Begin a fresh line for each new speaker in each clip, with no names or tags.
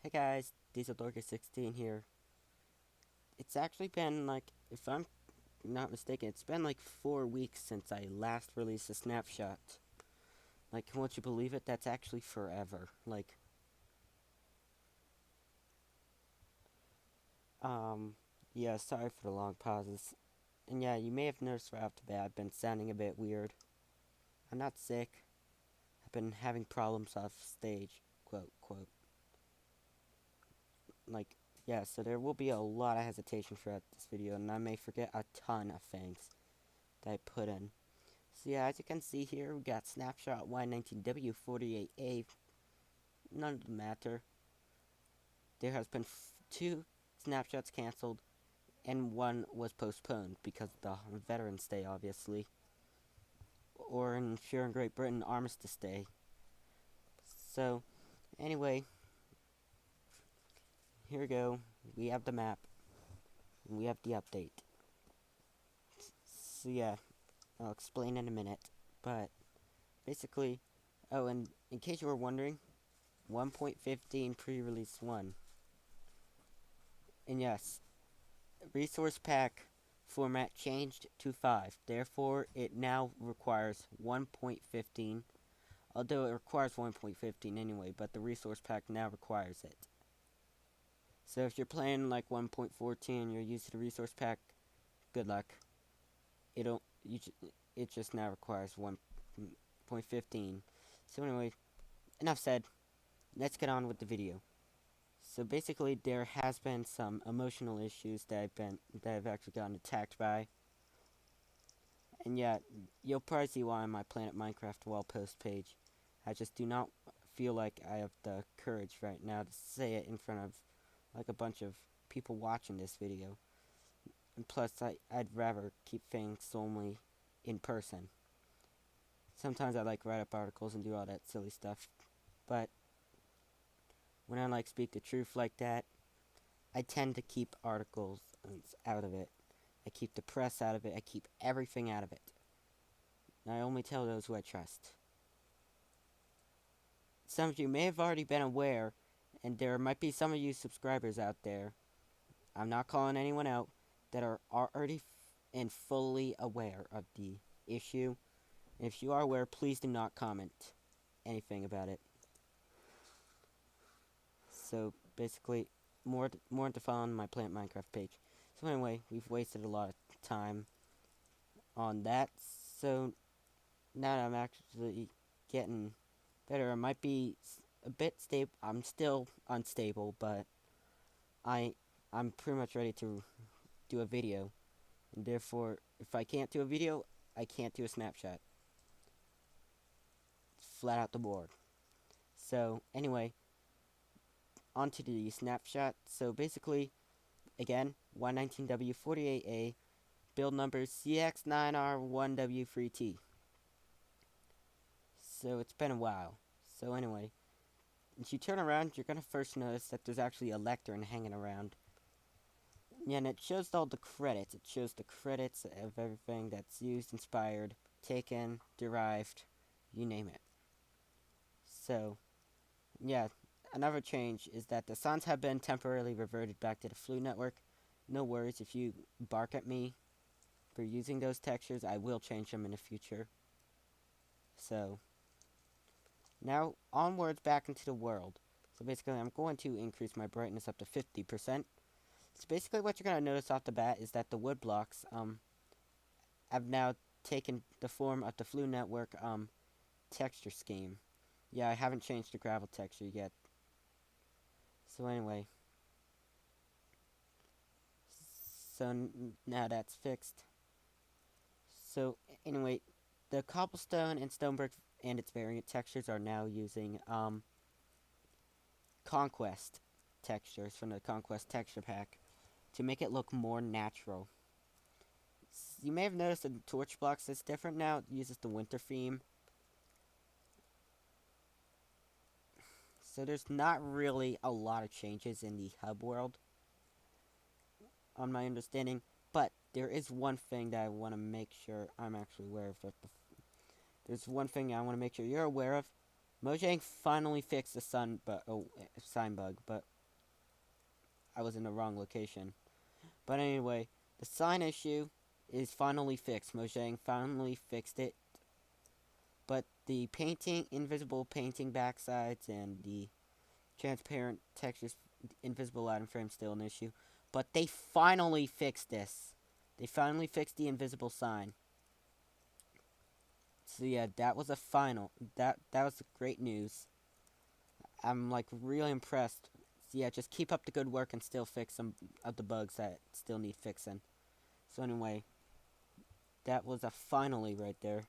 Hey guys, Dieseldorker16 here. It's actually been like, if I'm not mistaken, it's been like 4 weeks since I last released a snapshot. Like, won't you believe it? That's actually forever. Like, um, yeah, sorry for the long pauses. And yeah, you may have noticed right off the bat I've been sounding a bit weird. I'm not sick. I've been having problems off stage, quote, quote. Like, yeah, so there will be a lot of hesitation throughout this video, and I may forget a ton of things that I put in. So yeah, as you can see here, we got Snapshot Y19W48a. None of the matter. There has been two snapshots cancelled, and one was postponed because of the Veterans Day, obviously. Or here in Great Britain, Armistice Day. So, anyway, here we go. We have the map. And we have the update. So yeah, I'll explain in a minute. But, basically, oh, and in case you were wondering, 1.15 pre-release 1. And yes, resource pack format changed to 5. Therefore, it now requires 1.15. Although it requires 1.15 anyway, but the resource pack now requires it. So if you're playing like 1.14, you're used to the resource pack, good luck. It just now requires 1.15. So anyway, enough said. Let's get on with the video. So basically, there has been some emotional issues that I've actually gotten attacked by, and yeah, you'll probably see why on my Planet Minecraft wall post page. I just do not feel like I have the courage right now to say it in front of like a bunch of people watching this video. And plus, I'd rather keep things only in person. Sometimes I like write up articles and do all that silly stuff, but when I like speak the truth like that, I tend to keep articles out of it. I keep the press out of it. I keep everything out of it. And I only tell those who I trust. Some of you may have already been aware, and there might be some of you subscribers out there, I'm not calling anyone out, that are already and fully aware of the issue. And if you are aware, please do not comment anything about it. So basically, more to follow on my Plant Minecraft page. So anyway, we've wasted a lot of time on that. So now that I'm actually getting better, I might be a bit stable. I'm still unstable, but I'm pretty much ready to do a video. And therefore, if I can't do a video, I can't do a snapshot. It's flat out the board. So anyway, onto the snapshot. So basically, again, Y19W48a, build number CX9R1W3T. So it's been a while. So anyway, if you turn around, you're going to first notice that there's actually a lectern hanging around. Yeah, and it shows all the credits. It shows the credits of everything that's used, inspired, taken, derived, you name it. So, yeah, another change is that the suns have been temporarily reverted back to the Flu network. No worries if you bark at me for using those textures, I will change them in the future. So, now onwards back into the world. So basically, I'm going to increase my brightness up to 50%. So basically what you're going to notice off the bat is that the wood blocks have now taken the form of the Flu network texture scheme. Yeah, I haven't changed the gravel texture yet. So anyway. So now that's fixed. So anyway, the cobblestone and stonebrick and its variant textures are now using Conquest textures from the Conquest texture pack to make it look more natural. You may have noticed the torch blocks is different now. It uses the winter theme. So there's not really a lot of changes in the hub world, on my understanding. But there is one thing that I want to make sure I'm actually aware of. There's one thing I want to make sure you're aware of. Mojang finally fixed the sign bug, but I was in the wrong location. But anyway, the sign issue is finally fixed. Mojang finally fixed it. But the invisible painting backsides and the transparent textures, invisible item frame still an issue. But they finally fixed this. They finally fixed the invisible sign. So yeah, that was that was great news. I'm like really impressed. So yeah, just keep up the good work and still fix some of the bugs that still need fixing. So anyway, that was a finally right there.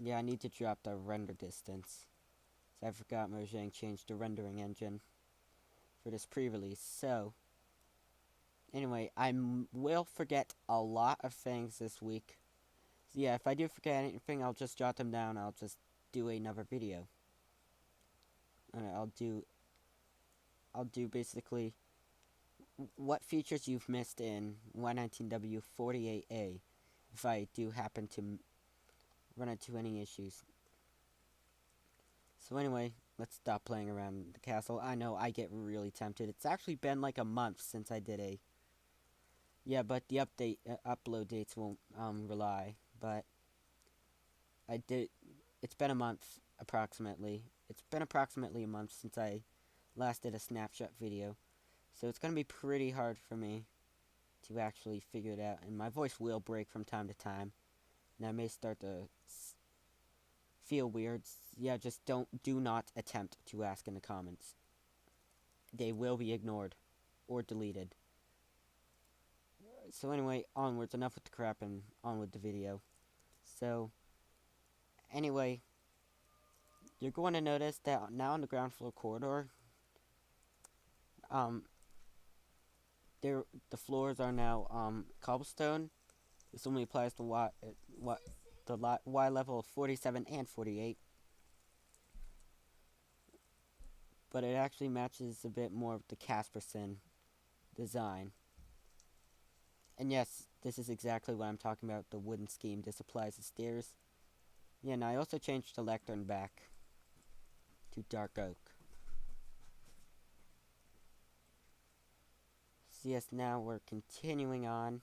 Yeah, I need to drop the render distance. So I forgot Mojang changed the rendering engine for this pre-release. So anyway, will forget a lot of things this week. So yeah, if I do forget anything, I'll just jot them down. I'll just do another video. Alright, I'll do basically what features you've missed in Y19W48a if I do happen to run into any issues. So anyway, let's stop playing around the castle. I know I get really tempted. It's actually been like a month since I did a... Yeah, but the upload dates won't rely. But I did... It's been a month, approximately. It's been approximately a month since I last did a Snapshot video. So it's going to be pretty hard for me to actually figure it out. And my voice will break from time to time. And I may start to feel weird. Yeah, just do not attempt to ask in the comments. They will be ignored or deleted. So anyway, onwards. Enough with the crap and on with the video. So, anyway, you're going to notice that now on the ground floor corridor, the floors are now cobblestone. This only applies to Y level of 47 and 48. But it actually matches a bit more of the Casperson design. And yes, this is exactly what I'm talking about, the wooden scheme. This applies to stairs. Yeah, and I also changed the lectern back to dark oak. So yes, now we're continuing on.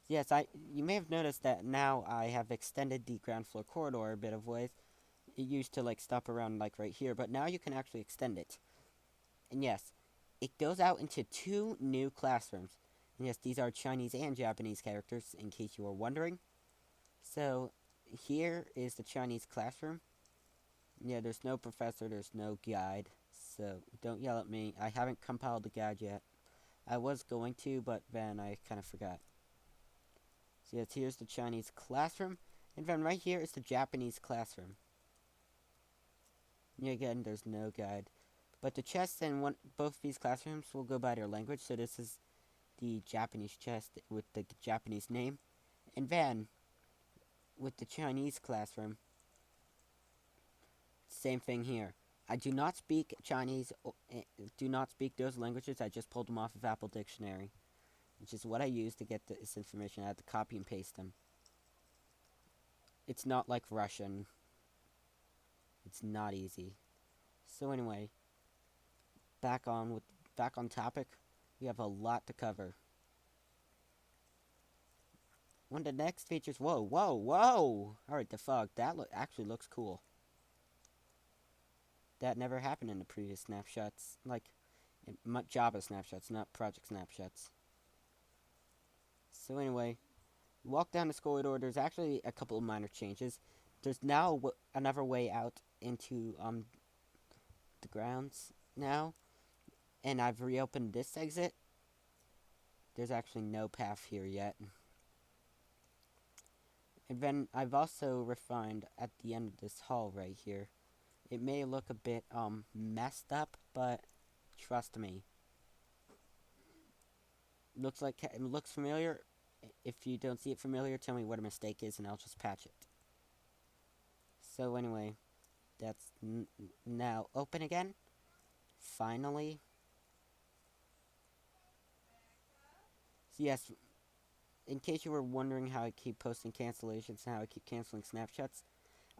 Yes, you may have noticed that now I have extended the ground floor corridor a bit of ways. It used to like stop around like right here, but now you can actually extend it. And yes, it goes out into 2 new classrooms. And yes, these are Chinese and Japanese characters, in case you were wondering. So, here is the Chinese classroom. Yeah, there's no professor, there's no guide. So, don't yell at me. I haven't compiled the guide yet. I was going to, but then I kind of forgot. So yes, here's the Chinese classroom. And then right here is the Japanese classroom. Yeah, again, there's no guide. But the chests in both these classrooms will go by their language. So this is the Japanese chest with the Japanese name. And then, with the Chinese classroom, same thing here. I do not speak Chinese, do not speak those languages. I just pulled them off of Apple Dictionary, which is what I use to get this information. I had to copy and paste them. It's not like Russian. It's not easy. So anyway, back on topic. We have a lot to cover. One of the next features. Whoa! Alright, the fog. That actually looks cool. That never happened in the previous snapshots. Like, Java snapshots, not project snapshots. So anyway, you walk down this corridor. There's actually a couple of minor changes. There's now another way out into the grounds now. And I've reopened this exit. There's actually no path here yet. And then I've also refined at the end of this hall right here. It may look a bit messed up, but trust me. It looks familiar. If you don't see it familiar, tell me what a mistake is and I'll just patch it. So anyway, that's now open again. Finally. So yes, in case you were wondering how I keep posting cancellations and how I keep canceling snapshots,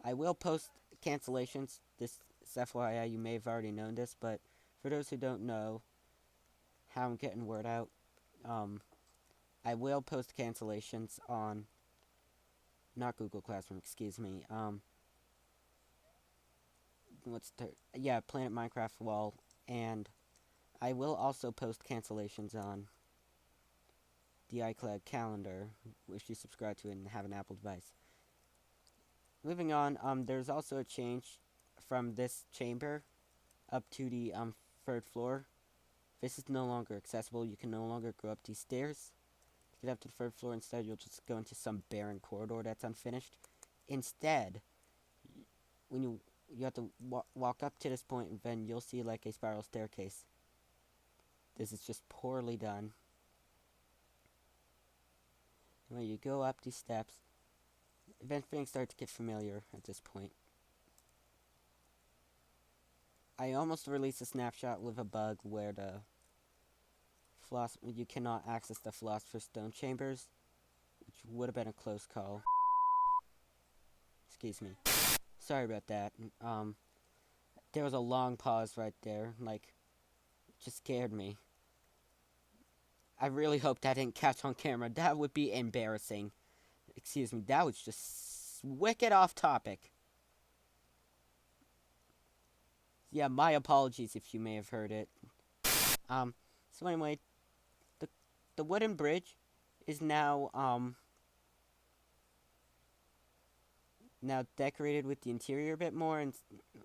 I will post cancellations. This is FYI, you may have already known this, but For those who don't know how I'm getting word out, I will post cancellations on, not Google Classroom, excuse me, Planet Minecraft wall, and I will also post cancellations on the iCloud calendar, if you subscribe to it and have an Apple device. Moving on, there's also a change from this chamber up to the third floor. This is no longer accessible. You can no longer go up these stairs to get up to the third floor. Instead, you'll just go into some barren corridor that's unfinished. Instead, when you have to walk up to this point, and then you'll see like a spiral staircase. This is just poorly done. When you go up these steps, then things start to get familiar at this point. I almost released a snapshot with a bug where you cannot access the Philosopher's Stone chambers, which would have been a close call. Excuse me. Sorry about that. There was a long pause right there, like, it just scared me. I really hope that didn't catch on camera. That would be embarrassing. Excuse me, that was just wicked off topic. Yeah, my apologies if you may have heard it. So anyway, the wooden bridge is now decorated with the interior a bit more, and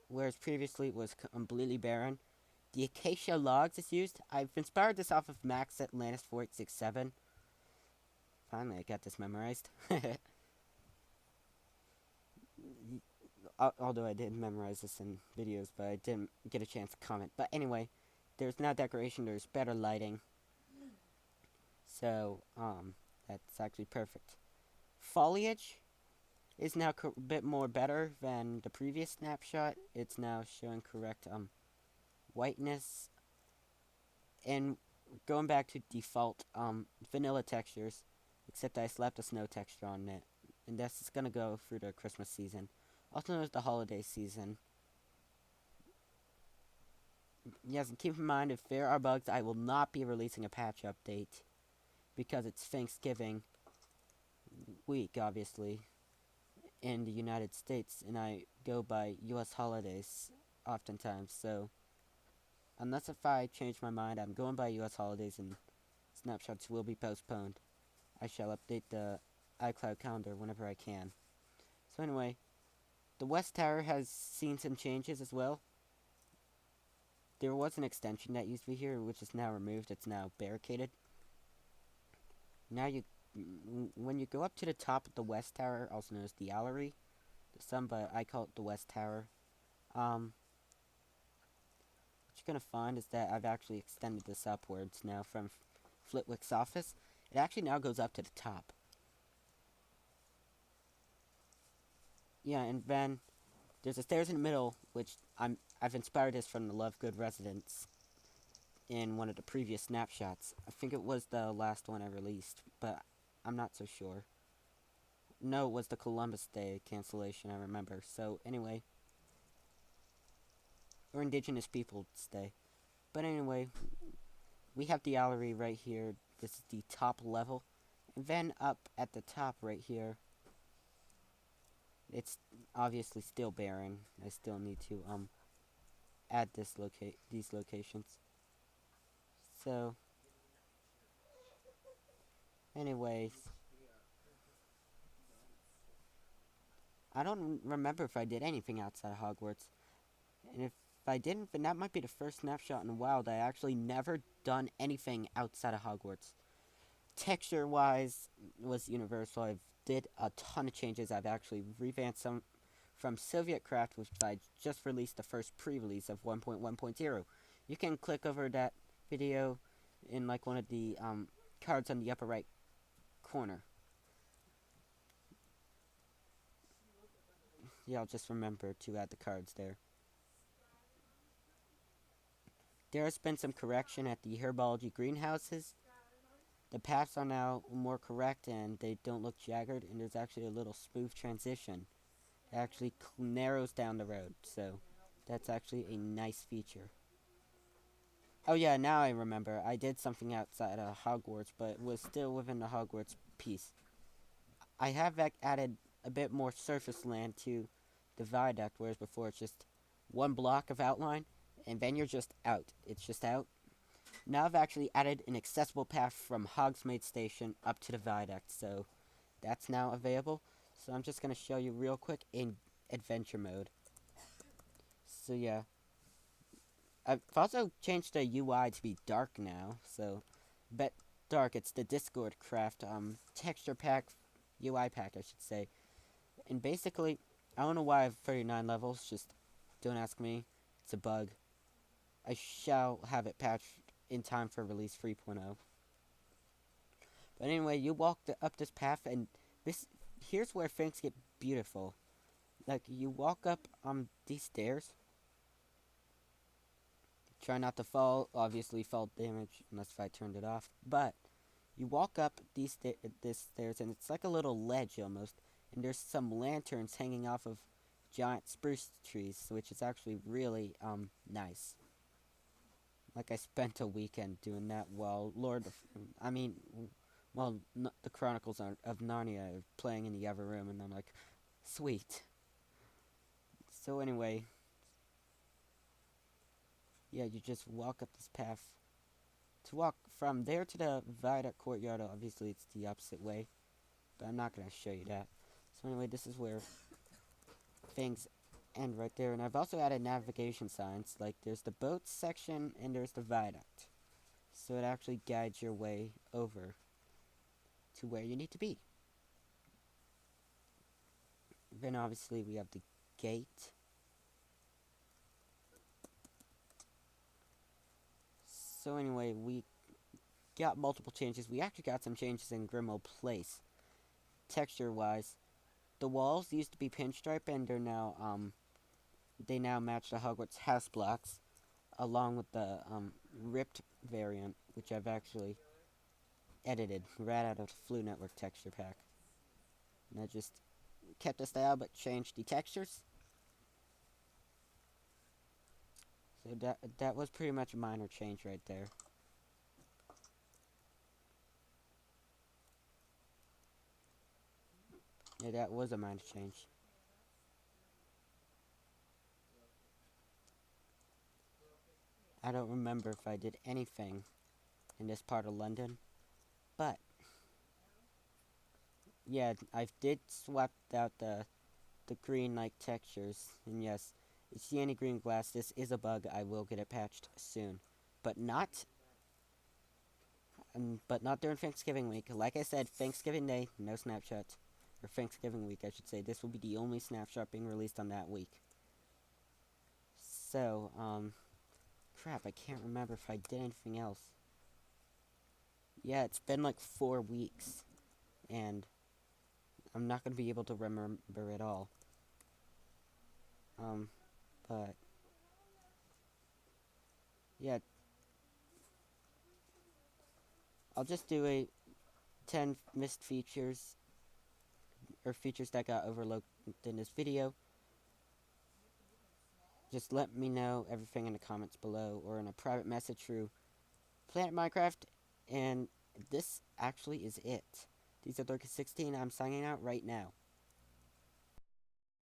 whereas previously it was completely barren. The acacia logs is used. I've inspired this off of Max Atlantis 4867. Finally, I got this memorized. Although I did memorize this in videos, but I didn't get a chance to comment. But anyway, there's now decoration, there's better lighting. So, that's actually perfect. Foliage is now a bit more better than the previous snapshot. It's now showing correct, whiteness. And going back to default, vanilla textures, except I slapped a snow texture on it. And this is gonna go through the Christmas season. Also known as the holiday season. Yes, and keep in mind, if there are bugs, I will not be releasing a patch update. Because it's Thanksgiving week, obviously, in the United States. And I go by US holidays oftentimes. So, unless if I change my mind, I'm going by US holidays and snapshots will be postponed. I shall update the iCloud calendar whenever I can. So anyway, the West Tower has seen some changes as well. There was an extension that used to be here, which is now removed. It's now barricaded. Now when you go up to the top of the West Tower, also known as the Gallery, but I call it the West Tower, what you're going to find is that I've actually extended this upwards now from Flitwick's office. It actually now goes up to the top. Yeah, and then there's a stairs in the middle, which I've inspired this from the Lovegood residence in one of the previous snapshots. I think it was the last one I released, but I'm not so sure. No, it was the Columbus Day cancellation, I remember. So, anyway. Or Indigenous Peoples Day. But anyway, we have the gallery right here. This is the top level. And then up at the top right here, it's obviously still barren. I still need to add these locations. So anyways, I don't remember if I did anything outside of Hogwarts. And if I didn't, then that might be the first snapshot in a while that I actually never done anything outside of Hogwarts. Texture-wise was universal. I did a ton of changes. I've actually revamped some from Soviet Craft, which I just released the first pre-release of 1.1.0. You can click over that video in like one of the cards on the upper right corner. Yeah, I'll just remember to add the cards there. There has been some correction at the herbology greenhouses. The paths are now more correct and they don't look jagged, and there's actually a little smooth transition. It actually narrows down the road, so that's actually a nice feature. Oh yeah, now I remember. I did something outside of Hogwarts, but it was still within the Hogwarts piece. I have added a bit more surface land to the viaduct, whereas before it's just one block of outline, and then you're just out. It's just out. Now I've actually added an accessible path from Hogsmeade Station up to the viaduct, so that's now available. So I'm just going to show you real quick in adventure mode. So yeah, I've also changed the UI to be dark now, so bet dark. It's the Discord Craft texture pack, UI pack, I should say. And basically, I don't know why I have 39 levels. Just don't ask me. It's a bug. I shall have it patched in time for release 3.0. But anyway, you walk up this path, and this here's where things get beautiful. Like you walk up these stairs. Try not to fall. Obviously, fall damage unless if I turned it off. But you walk up these stairs, and it's like a little ledge almost. And there's some lanterns hanging off of giant spruce trees, which is actually really nice. Like I spent a weekend doing that while the Chronicles of Narnia are playing in the other room, and I'm like, sweet. So anyway, yeah, you just walk up this path. To walk from there to the viaduct courtyard, obviously it's the opposite way, but I'm not going to show you that. So anyway, this is where things end right there, and I've also added navigation signs, like there's the boats section and there's the viaduct. So it actually guides your way over to where you need to be. Then obviously we have the gate. So anyway, we got multiple changes. We actually got some changes in Grimmauld Place. Texture-wise, the walls used to be pinstripe, and they now match the Hogwarts house blocks, along with the ripped variant, which I've actually edited right out of the Flu Network texture pack. And I just kept the style but changed the textures. So that was pretty much a minor change right there. Yeah, that was a minor change. I don't remember if I did anything in this part of London, but yeah, I did swap out the green like textures, and yes, if you see any green glass, this is a bug. I will get it patched soon, but not during Thanksgiving week. Like I said, Thanksgiving Day, no Snapshots, or Thanksgiving week, I should say. This will be the only Snapshot being released on that week. So, crap, I can't remember if I did anything else. Yeah, it's been like 4 weeks, and I'm not going to be able to remember it all. But yeah, I'll just do a 10 missed features, or features that got overlooked in this video. Just let me know everything in the comments below, or in a private message through Planet Minecraft, and this actually is it. These are Dorcas16, I'm signing out right now.